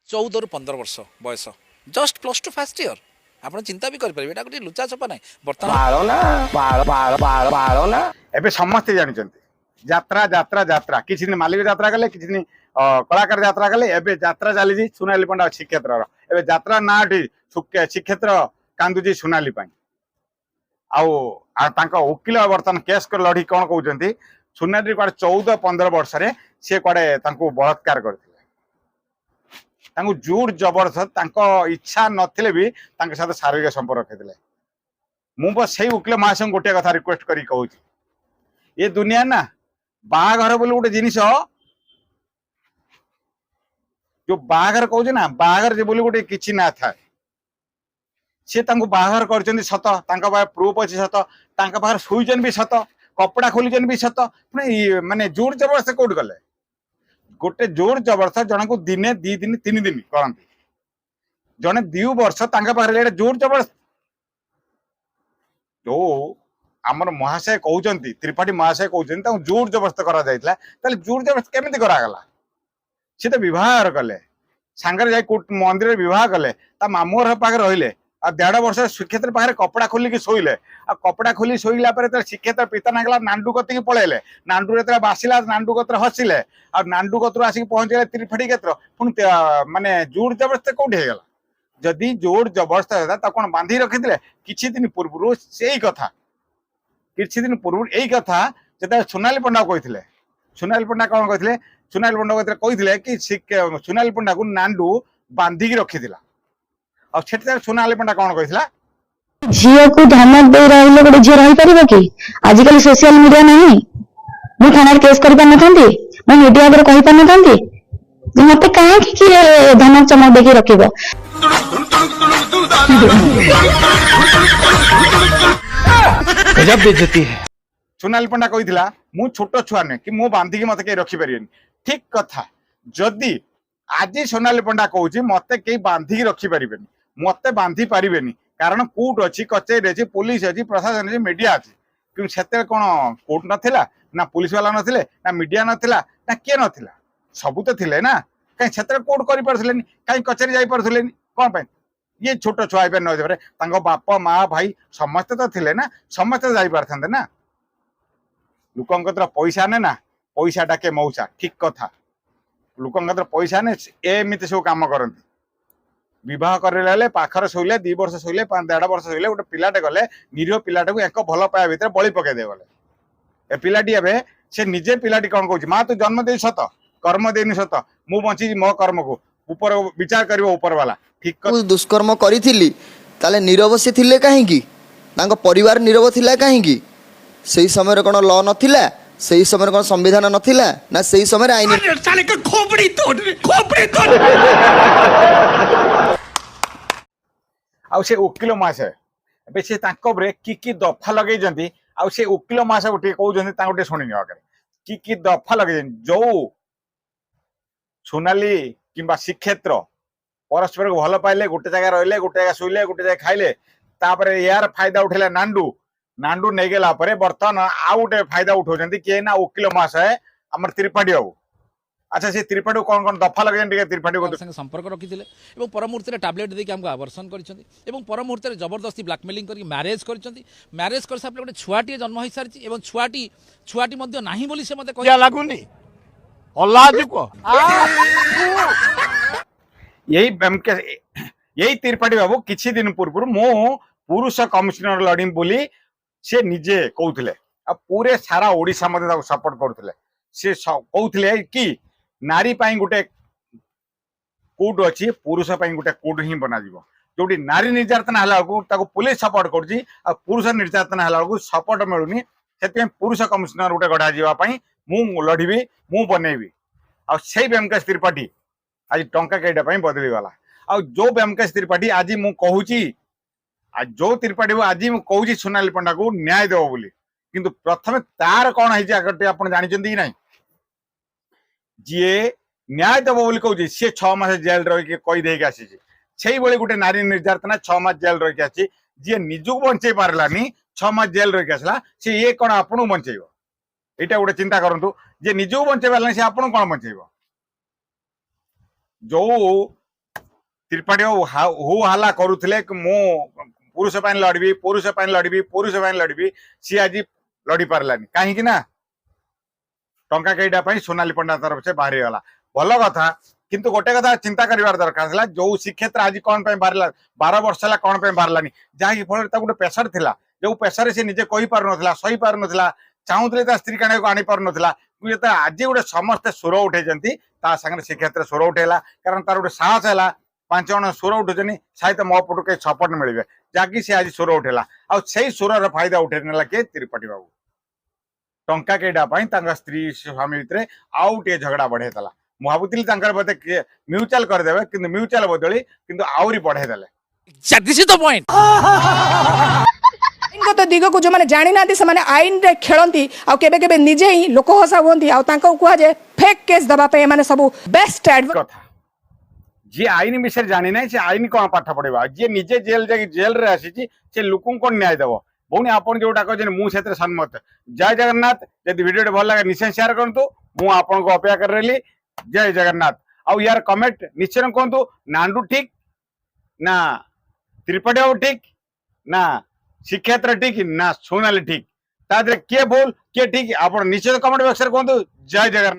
14 ରୁ 15 ବର୍ଷ ବୟସ, just plus two first year. ଆପଣ ଚିନ୍ତା ବି କରିପାରିବେ, ଏଇଟା ଗୋଟେ ଲୁଚା ଛପା ନାହିଁ। ବର୍ତ୍ତମାନ ଏବେ ସମସ୍ତେ ଜାଣିଛନ୍ତି ଯାତ୍ରା ଯାତ୍ରା ଯାତ୍ରା। କିଛି ଦିନ ମାଲିକ ଯାତ୍ରା କଲେ, କିଛି ଦିନ କଳାକାର ଯାତ୍ରା କଲେ, ଏବେ ଯାତ୍ରା ଚାଲିଛି ସୁନାଲି ପଣ୍ଡା ଶ୍ରୀକ୍ଷେତ୍ରର। ଏବେ ଯାତ୍ରା ନାଁଟି ଶ୍ରୀକ୍ଷେତ୍ର କାନ୍ଦୁଛି ସୁନାଲି ପାଇଁ। ଆଉ ତାଙ୍କ ଓକିଲ ବର୍ତ୍ତମାନ କେସ୍ ଲଢି କଣ କହୁଛନ୍ତି, ସୁନାଲି କୁଆଡେ 14-15 ବର୍ଷରେ ସିଏ କୁଆଡେ ତାଙ୍କୁ ବଳାତ୍କାର କରିଥିଲେ, ତାଙ୍କୁ ଜୋର ଜବରଦସ୍ତ ତାଙ୍କ ଇଚ୍ଛା ନଥିଲେ ବି ତାଙ୍କ ସହିତ ଶାରୀରିକ ସମ୍ପର୍କ ରଖିଥିଲେ। ମୁଁ ବସ୍ ସେଇ ଓକିଲ ମହାଶୟଙ୍କୁ ଗୋଟିଏ କଥା ରିକ୍ୱେଷ୍ଟ କରି କହୁଛି, ଏ ଦୁନିଆ ନା ବାହାଘର ବୋଲି ଗୋଟେ ଜିନିଷ, ଯୋଉ ବାହାଘର କହୁଛି ନା, ବାହାଘର ବୋଲି ଗୋଟେ କିଛି ନା ଥାଏ। ସେ ତାଙ୍କୁ ବାହାଘର କରିଛନ୍ତି ସତ, ତାଙ୍କ ପାଖରେ ପ୍ରୁଫ୍ ଅଛି ସତ, ତାଙ୍କ ପାଖରେ ଶୋଇଛନ୍ତି ବି ସତ, କପଡା ଖୋଲିଛନ୍ତି ବି ସତ, ମାନେ ଜୋର ଜବରଦସ୍ତ କୋଉଠି ଗଲେ? ଗୋଟେ ଜୋର ଜବରଦସ୍ତ ଜଣକୁ ଦିନେ 2 ଦିନ 3 ଦିନ କରନ୍ତି, ଜଣେ 2 ବର୍ଷ ତାଙ୍କ ପାଖରେ ଜୋର ଜବରଦସ୍ତ। ଯୋଉ ଆମର ମହାଶୟ କହୁଛନ୍ତି, ତ୍ରିପାଠୀ ମହାଶୟ କହୁଛନ୍ତି ତାଙ୍କୁ ଜୋର ଜବରଦସ୍ତ କରାଯାଇଥିଲା, ତାହେଲେ ଜୋର ଜବରଦସ୍ତ କେମିତି କରାଗଲା? ସେ ତ ବିବାହ କଲେ, ସାଙ୍ଗରେ ଯାଇ ମନ୍ଦିରରେ ବିବାହ କଲେ, ତା ମାମୁଁ ଘର ପାଖରେ ରହିଲେ, ଆଉ 1.5 ବର୍ଷ ଶ୍ରୀକ୍ଷେତ୍ର ପାଖରେ କପଡା ଖୋଲିକି ଶୋଇଲେ। ଆଉ କପଡା ଖୋଲି ଶୋଇଲା ପରେ ଶ୍ରୀକ୍ଷେତ୍ର ପିତା ନାଗଲା ନାଣ୍ଡୁ କତିକି ପଳେଇଲେ। ନାଣ୍ଡୁ ଯେତେବେଳେ ବାସିଲା ନାଣ୍ଡୁ କତିରେ ହସିଲେ, ଆଉ ନାଣ୍ଡୁ କତିରୁ ଆସିକି ପହଞ୍ଚିଲେ ତ୍ରିପାଠୀ କ୍ଷେତ୍ର। ପୁଣି ମାନେ ଜୋର ଜବରଦସ୍ତ କୋଉଠି ହେଇଗଲା? ଯଦି ଜୋର ଜବରଦସ୍ତ ହେଲା ତାକୁ କଣ ବାନ୍ଧି ରଖିଥିଲେ? କିଛି ଦିନ ପୂର୍ବରୁ ଏଇ କଥା ଯେତେବେଳେ ସୁନାଲି ପଣ୍ଡା କହିଥିଲେ, ସୁନାଲି ପଣ୍ଡା କଣ କହିଥିଲେ? ସୁନାଲି ପଣ୍ଡା କହିଥିଲେ କି ସୁନାଲି ପଣ୍ଡାକୁ ନାଣ୍ଡୁ ବାନ୍ଧିକି ରଖିଥିଲା। ଆଉ ସେଠି ସୁନାଲି ପଣ୍ଡା କଣ କହିଥିଲା? ଝିଅକୁ ଧମକ ଦେଇ ରହିଲେ ଗୋଟେ ଝିଅ ରହିପାରିବ କି? ଆଜିକାଲି ସୋସିଆଲ ମିଡିଆ ନାହିଁ, ମୁଁ ଥାନାରେ କେସ୍ କରିପାରିନଥାନ୍ତି, ମୁଁ ମିଡିଆ ଆଗରେ କହିପାରିନଥାନ୍ତି ଯେ ମତେ କାହିଁକି କିଏ ଧମକ ଚମକ ଦେଇକି ରଖିବ? ସୁନାଲି ପଣ୍ଡା କହିଥିଲା ମୁଁ ଛୋଟ ଛୁଆ ନୁହେଁ କି ମୁଁ ବାନ୍ଧିକି ମତେ କେହି ରଖିପାରିବେନି। ଠିକ କଥା। ଯଦି ଆଜି ସୋନାଲି ପଣ୍ଡା କହୁଛି ମତେ କେହି ବାନ୍ଧିକି ରଖିପାରିବେନି, ମତେ ବାନ୍ଧି ପାରିବେନି, କାରଣ କୋର୍ଟ ଅଛି, କଚେରୀ ଅଛି, ପୁଲିସ ଅଛି, ପ୍ରଶାସନ ଅଛି, ମିଡିଆ ଅଛି। କିନ୍ତୁ ସେତେବେଳେ କଣ କୋର୍ଟ ନଥିଲା, ନା ପୁଲିସ ବାଲା ନଥିଲେ, ନା ମିଡିଆ ନଥିଲା, ନା କିଏ ନଥିଲା? ସବୁ ତ ଥିଲେ ନା। କାହିଁ ସେତେବେଳେ କୋର୍ଟ କରିପାରୁଥିଲେନି? କାହିଁ କଚେରୀ ଯାଇପାରୁଥିଲେନି? କଣ ପାଇଁ? ଇଏ ଛୋଟ ଛୁଆ ହେଇପାରେ ନ ହେଇପାରେ, ତାଙ୍କ ବାପା ମା ଭାଇ ସମସ୍ତେ ତ ଥିଲେ ନା, ସମସ୍ତେ ଯାଇପାରିଥାନ୍ତେ ନା। ଲୋକଙ୍କ ପଇସା ନେ ନା, ପଇସା ଡାକେ ମଉସା। ଠିକ କଥା। ଲୋକଙ୍କ ପଇସା ନେ ଏମିତି ସବୁ କାମ କରନ୍ତି। ବିବାହ କରିଲେ ପାଖରେ ଶୋଇଲେ, 2 ବର୍ଷ ଶୋଇଲେ, 1.5 ବର୍ଷ ଶୋଇଲେ, ଗୋଟେ ପିଲାଟେ ଗଲେ, ନିରୀହ ପିଲାଟାକୁ ଏକ ଭଲ ପାଇବା ଭିତରେ ବଳି ପକେଇ ଦେଇଗଲେ। ଏ ପିଲାଟି ଏବେ ସେ ନିଜେ ପିଲାଟି କଣ କହୁଛି, ମା ତୁ ଜନ୍ମ ଦେଇ ସତ, କର୍ମ ଦେଇନି ସତ, ମୁଁ ବଞ୍ଚିଛି ମୋ କର୍ମକୁ, ଉପର ବିଚାର କରିବ ଉପର ବାଲା। ଠିକ ଦୁଷ୍କର୍ମ କରିଥିଲି, ତାହେଲେ ନୀରବ ସେ ଥିଲେ କାହିଁକି? ତାଙ୍କ ପରିବାର ନୀରବ ଥିଲା କାହିଁକି? ସେଇ ସମୟରେ କଣ ଲ ନଥିଲା? ସେଇ ସମୟରେ କଣ ସମ୍ବିଧାନ ନଥିଲା? ନା ସେଇ ସମୟରେ ଆଇନ? ଆଉ ସେ ଓକିଲ ମହାଶୟ ଏବେ ସେ ତାଙ୍କ ଉପରେ କି ଦଫା ଲଗେଇଛନ୍ତି। ଆଉ ସେ ଓକିଲ ମହାଶୟ ଟିକେ କହୁଛନ୍ତି, ତାଙ୍କୁ ଟିକେ ଶୁଣିନି ଆଗରେ କି ଦଫା ଲଗେଇଛନ୍ତି। ଯୋଉ ସୁନାଲି କିମ୍ବା ଶ୍ରୀକ୍ଷେତ୍ର ପରସ୍ପରକୁ ଭଲ ପାଇଲେ, ଗୋଟେ ଜାଗା ରହିଲେ, ଗୋଟେ ଜାଗା ଶୋଇଲେ, ଗୋଟେ ଜାଗା ଖାଇଲେ, ତାପରେ ଏହାର ଫାଇଦା ଉଠେଇଲେ ନାଣ୍ଡୁ ନେଇଗଲା ପରେ ବର୍ତ୍ତମାନ ଆଉ ଗୋଟେ ଫାଇଦା ଉଠାଉଛନ୍ତି କିଏ ନା ଓକିଲ ମହାଶୟ ଆମର ତ୍ରିପାଠୀ ବାବୁ। ଆଚ୍ଛା ସେ ତ୍ରିପାଠୀ କଣ ଦଫା ଲଗେଇଛନ୍ତି ଟିକେ ତ୍ରିପାଠୀ ସାଙ୍ଗେ ସମ୍ପର୍କ ରଖିଥିଲେ ଏବଂ ପର ମୁହୂର୍ତ୍ତରେ ଟାବଲେଟ୍ ଦେଇକି ଆମକୁ ଆବର୍ଷଣ କରିଛନ୍ତି ଏବଂ ପର ମୁହୂର୍ତ୍ତରେ ଜବରଦସ୍ତି ବ୍ଲାକମେଲିଂ କରିକି ମ୍ୟାରେଜ୍ କରିଛନ୍ତି। ମ୍ୟାରେଜ୍ କରିସାରିଲା ଗୋଟେ ଛୁଆଟିଏ ଜନ୍ମ ହୋଇସାରିଛି ଏବଂ ଛୁଆଟି ମଧ୍ୟ ନାହିଁ ବୋଲି ସେ ମୋତେ କହିଲା ଲାଗୁନି। यही त्रिपाठी बाबू किछि दिन पूर्व मु पुरुष कमिशनर लड़िम बोली से निजे कहते पूरे सारा ओडिशा मध्य सपोर्ट करते से कहते कि नारी गोटे कोड अच्छी पुरुष गोटे कोड ही बना जो नारी निर्यातना पुलिस सपोर्ट कर पुरुष निर्यातना सपोर्ट मिलूनी से पुरुष कमिशनर गोटे गढ़ा जावाई मु लड़बी मु बनैबी आई व्यंकटेश त्रिपाठी आज टंका कईटा बदली गला आ जो व्यंकटेश त्रिपाठी आज मु कहूची जो त्रिपाठी आज मु कहूची सोनाली पंडा को न्याय देव बोली किंतु प्रथम तार कौन है आप जानते कि ना जी न्याय देव बोली कहूँ सी 6 मास जेल रही कहीदे आसी गोटे नारी निर्यातना 6 मास जेल रही आसी जी निजू बचे पारानी 6 मास जेल रही आसला सी ये कौन आपन बचेब यहाँ गोटे चिंता करूँ जे निजू बचे पारानी सी आपन कौन बचेब जो त्रिपाठी हु हल्ला करुले कि मु पुरुष लड़बी पुरुष लड़बी पुरुष लड़बी सी आज लड़ी पार्लानी कहीं ना टंका कईटा सोनाली पंडा तरफ से बाहरी गला भल कथा किंतु गोटे कथा चिंता कर दरकार था जो श्रीक्षेत्र आज कौन बाहर 12 वर्ष है कौन बाहरलानी जहाँकि फल गोटे प्रेसर था जो प्रेसर से निजे कही पार ना सही पार ना चाहूले स्त्री काण को आनी पार ना आज गोटे समस्ते सुर उठे सागर श्रीक्षेत्र सुर उठेला कारण तार गोटे साहस है 5 जन सुर उठुन शायद मो पटू कई सपोर्ट मिले जहाँकि सी आज सुर उठेला आई सुर फायदा उठे ना किए त्रिपाठी बाबू टंका कईटा स्त्री स्वामी भितर आउ टे झगड़ा बढ़ेला मुझे बोधे म्यूचुअल करदे कि म्यूचुअल बदली कि आहरी बढ़ेदेले दिस इज द पॉइंट आईनगत दिग को जो मैंने जानी ना से आईन रे खेलती आके निजे ही लोक हसा हमें कहुए फेक केस दवाई मैंने सब बेस्ट कथा जी आईन विषय जानी ना से आईन कौन पाठ पढ़ा जी निजे जेल जा जेल रे आसी से लोक कौन न्याय देव भौणी आपन जोटा कहते मुझे सम्मत जय जगन्नाथ यदि वीडियो भल लगे निश्चय शेयर करूँ मुझे अपेक्षा कर रही जय जगन्नाथ आउ यार कमेंट निश्चय कहतु नांडू ठीक ना त्रिपाठी बाबू ठीक ना श्रीक्षेत्र ठीक ना सोनाली ठीक किए भूल किए ठीक आप निश्चित कमेंट बॉक्स में कहतु जय जगन्नाथ।